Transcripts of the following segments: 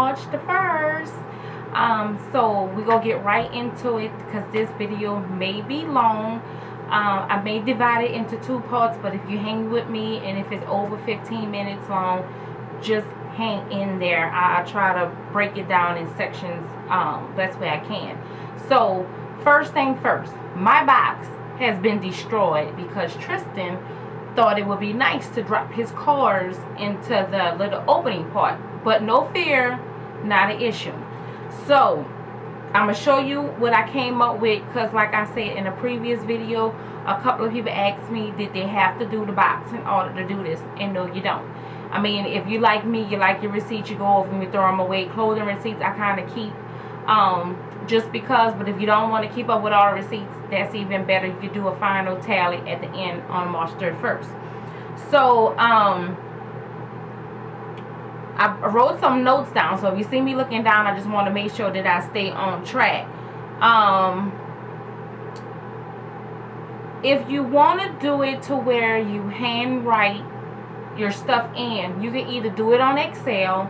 March the 1st. So we're gonna get right into it because this video may be long. I may divide it into two parts, but if you hang with me and if it's over 15 minutes long, just hang in there. I try to break it down in sections best way I can. So first thing first, my box has been destroyed because Tristan thought it would be nice to drop his cars into the little opening part, but no fear, not an issue. So I'm gonna show you what I came up with, because like I said in a previous video, a couple of people asked me, did they have to do the box in order to do this? And no, you don't. I mean, if you like me, you like your receipts, you go over and you throw them away. Clothing receipts I kind of keep just because, but if you don't want to keep up with all the receipts, that's even better. You can do a final tally at the end on March 31st. So I wrote some notes down, so if you see me looking down, I just want to make sure that I stay on track. If you want to do it to where you handwrite your stuff in, you can either do it on Excel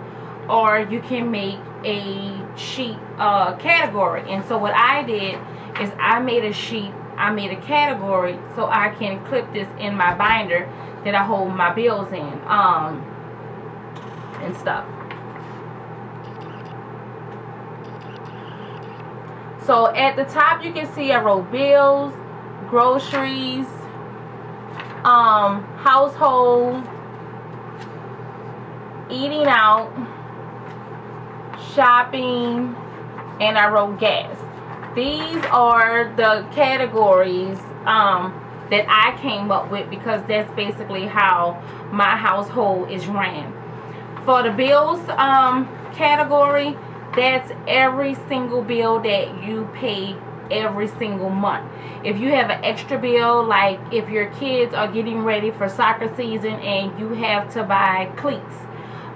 or you can make a sheet category. And so what I did is I made a sheet, I made a category so I can clip this in my binder that I hold my bills in and stuff. So at the top you can see I wrote bills, groceries, household, eating out, shopping, and I wrote gas. These are the categories that I came up with, because that's basically how my household is ran. For the bills category, that's every single bill that you pay every single month. If you have an extra bill, like if your kids are getting ready for soccer season and you have to buy cleats,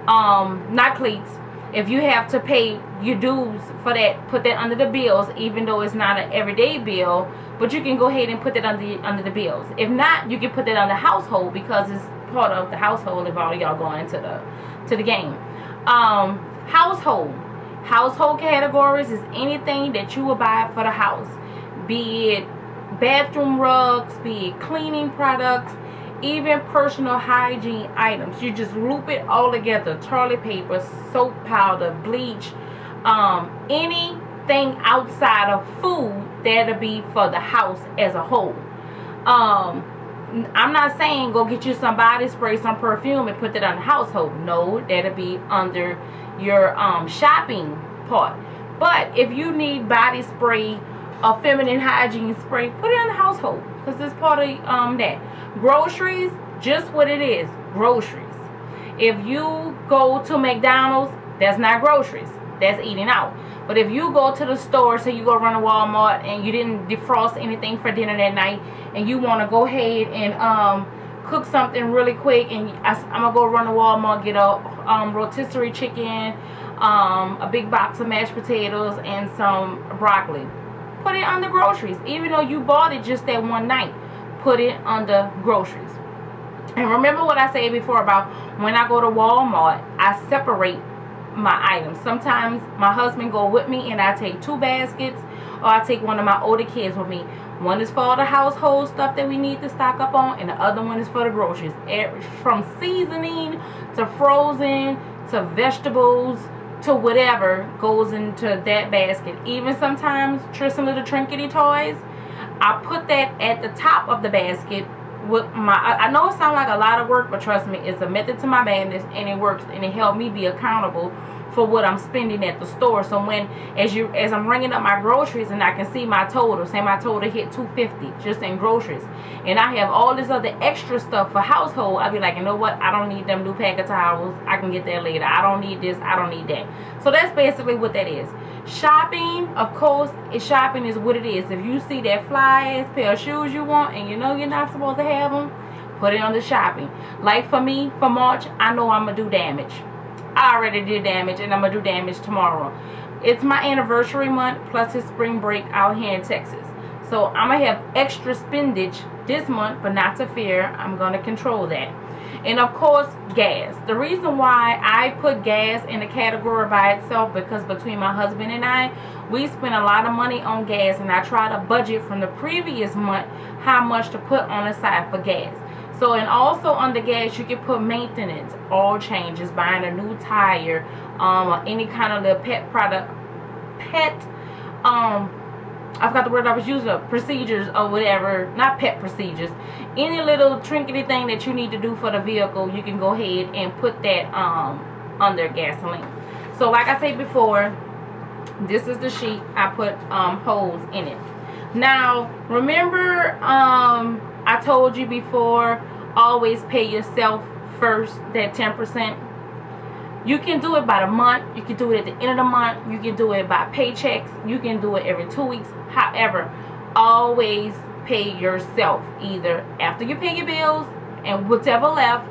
not cleats, if you have to pay your dues for that, put that under the bills, even though it's not an everyday bill, but you can go ahead and put that under the bills. If not, you can put that under household, because it's part of the household if all of y'all going into the game. Household categories is anything that you will buy for the house, be it bathroom rugs, be it cleaning products, even personal hygiene items. You just loop it all together: toilet paper, soap powder, bleach, anything outside of food, that'll be for the house as a whole. I'm not saying go get you some body spray, some perfume, and put that on the household. No, that'll be under your shopping part. But if you need body spray or feminine hygiene spray, put it in the household, because it's part of that. Groceries, just what it is, groceries. If you go to McDonald's, that's not groceries, that's eating out. But if you go to the store, so you go run to Walmart and you didn't defrost anything for dinner that night, and you want to go ahead and cook something really quick, and I'm gonna go run to Walmart, get a rotisserie chicken, a big box of mashed potatoes, and some broccoli. Put it under groceries, even though you bought it just that one night. Put it under groceries. And remember what I said before about when I go to Walmart, I separate my items. Sometimes my husband go with me and I take 2 baskets, or I take one of my older kids with me. One is for all the household stuff that we need to stock up on, and the other one is for the groceries. From seasoning to frozen to vegetables to whatever goes into that basket. Even sometimes Tristan little trinkety toys, I put that at the top of the basket with my, I know it sounds like a lot of work, but trust me, it's a method to my madness, and it works, and it helped me be accountable for what I'm spending at the store. So when as I'm ringing up my groceries and I can see my total, say my total hit $250 just in groceries, and I have all this other extra stuff for household, I'll be like, you know what, I don't need them new pack of towels, I can get that later. I don't need this, I don't need that. So that's basically what that is. Shopping, of course, shopping is what it is. If you see that fly ass pair of shoes you want and you know you're not supposed to have them, put it on the shopping. Like for me, for March, I know I'm gonna do damage. I already did damage, and I'm gonna do damage tomorrow. It's my anniversary month, plus it's spring break out here in Texas. So I'm gonna have extra spendage this month, but not to fear, I'm gonna control that. And of course, gas. The reason why I put gas in the category by itself, because between my husband and I, we spend a lot of money on gas, and I try to budget from the previous month how much to put on the side for gas. So, and also on the gas, you can put maintenance, oil changes, buying a new tire, any kind of little pet product, I forgot the word I was using, procedures or whatever, not pet procedures. Any little trinkety thing that you need to do for the vehicle, you can go ahead and put that under gasoline. So like I said before, this is the sheet. I put holes in it. Now, remember I told you before, always pay yourself first, that 10%. You can do it by the month. You can do it at the end of the month. You can do it by paychecks. You can do it every 2 weeks. However, always pay yourself, either after you pay your bills and whatever left,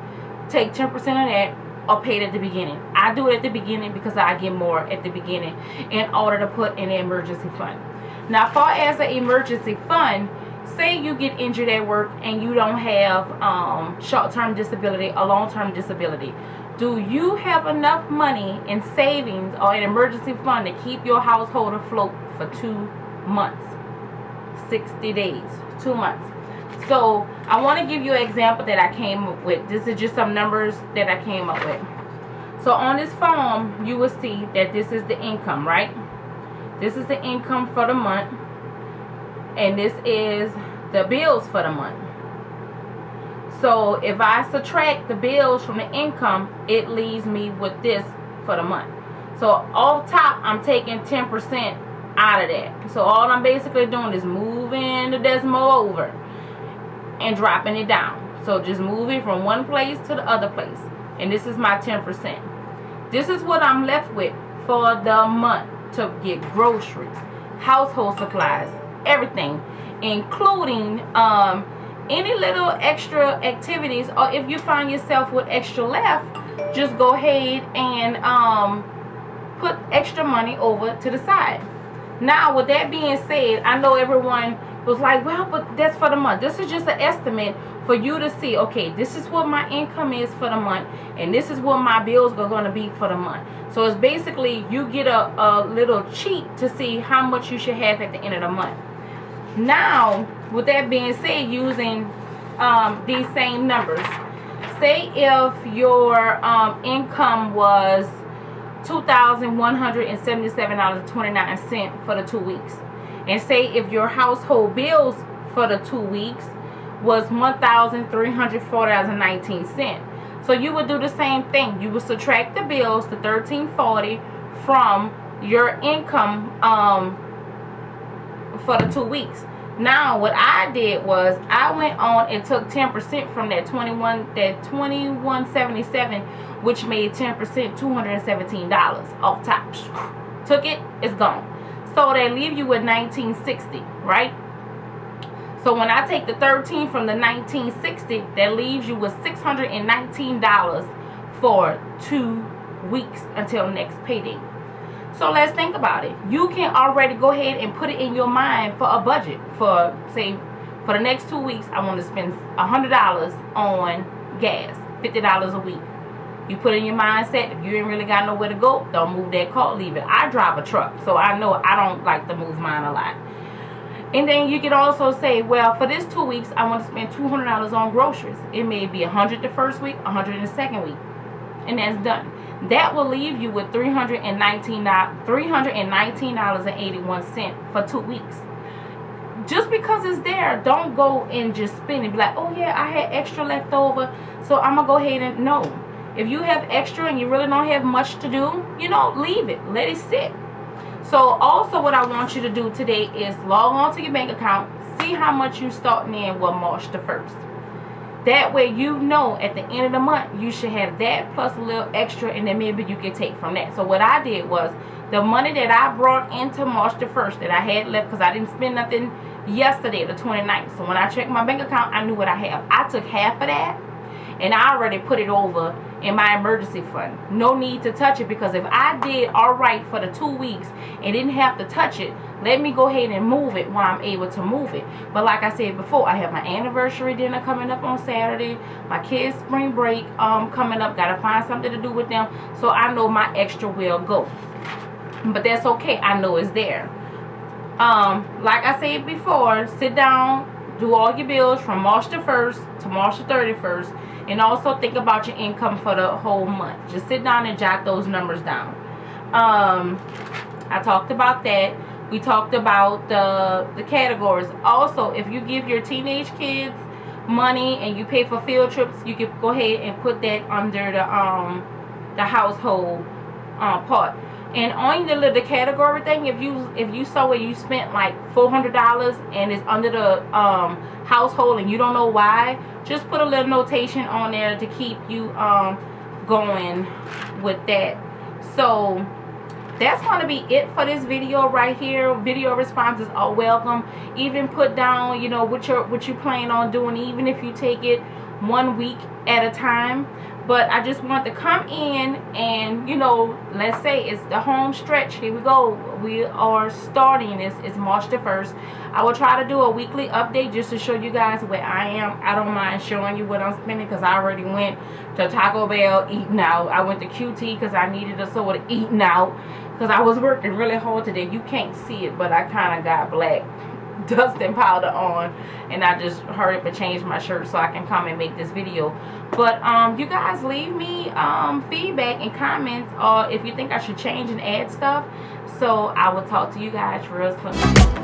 take 10% of that, or pay it at the beginning. I do it at the beginning because I get more at the beginning in order to put in an emergency fund. Now, far as an emergency fund, say you get injured at work and you don't have short-term disability or long-term disability. Do you have enough money in savings or an emergency fund to keep your household afloat for 2 months, 60 days, 2 months? So I want to give you an example that I came up with. This is just some numbers that I came up with. So on this form, you will see that this is the income, right? This is the income for the month, and this is the bills for the month. So if I subtract the bills from the income, it leaves me with this for the month. So off top, I'm taking 10% out of that. So all I'm basically doing is moving the decimal over and dropping it down. So just moving from one place to the other place. And this is my 10%. This is what I'm left with for the month to get groceries, household supplies, everything, including any little extra activities, or if you find yourself with extra left, just go ahead and put extra money over to the side. Now, with that being said, I know everyone was like, well, but that's for the month. This is just an estimate for you to see, okay, this is what my income is for the month, and this is what my bills are going to be for the month. So it's basically you get a little cheat to see how much you should have at the end of the month. Now, with that being said, using these same numbers, say if your income was $2,177.29 for the 2 weeks, and say if your household bills for the 2 weeks was $1,340.19. So you would do the same thing. You would subtract the bills, the $1,340, from your income for the 2 weeks. Now what I did was I went on and took 10% from that 2177, which made 10% $217 off top. Took it, it's gone. So they leave you with $1,960, right? So when I take the 13 from the $1,960, that leaves you with $619 for 2 weeks until next payday. So let's think about it. You can already go ahead and put it in your mind for a budget. For, say, for the next 2 weeks, I want to spend $100 on gas, $50 a week. You put in your mindset, if you ain't really got nowhere to go, don't move that car, leave it. I drive a truck, so I know I don't like to move mine a lot. And then you can also say, well, for this 2 weeks, I want to spend $200 on groceries. It may be $100 the first week, $100 the second week. And that's done. That will leave you with $319.81 for 2 weeks. Just because it's there, don't go and just spend it. Be like, oh yeah, I had extra left over, so I'm going to go ahead and, no. If you have extra and you really don't have much to do, you know, leave it. Let it sit. So also what I want you to do today is log on to your bank account, see how much you starting in with March the 1st. That way you know at the end of the month you should have that plus a little extra, and then maybe you can take from that. So what I did was the money that I brought into March the 1st that I had left, because I didn't spend nothing yesterday, the 29th. So when I checked my bank account, I knew what I have. I took half of that and I already put it over in my emergency fund. No need to touch it, because if I did all right for the 2 weeks and didn't have to touch it, let me go ahead and move it while I'm able to move it. But like I said before, I have my anniversary dinner coming up on Saturday, my kids' spring break coming up. Gotta find something to do with them, so I know my extra will go. But that's okay, I know it's there. Like I said before, sit down, do all your bills from March the 1st to March the 31st, and also think about your income for the whole month. Just sit down and jot those numbers down. I talked about that. We talked about the categories. Also, if you give your teenage kids money and you pay for field trips, you can go ahead and put that under the household part. And on the category thing, if you saw where you spent like $400 and it's under the household and you don't know why, just put a little notation on there to keep you going with that. So that's going to be it for this video right here. Video responses are welcome. Even put down, you know, what you plan on doing, even if you take it 1 week at a time. But I just want to come in and, you know, let's say it's the home stretch. Here we go. We are starting. It's March the 1st. I will try to do a weekly update just to show you guys where I am. I don't mind showing you what I'm spending, because I already went to Taco Bell eating out. I went to QT because I needed a soda eating out, because I was working really hard today. You can't see it, but I kind of got black dusting powder on, and I just hurried up and changed my shirt so I can come and make this video. But you guys leave me feedback and comments, or if you think I should change and add stuff. So I will talk to you guys real soon.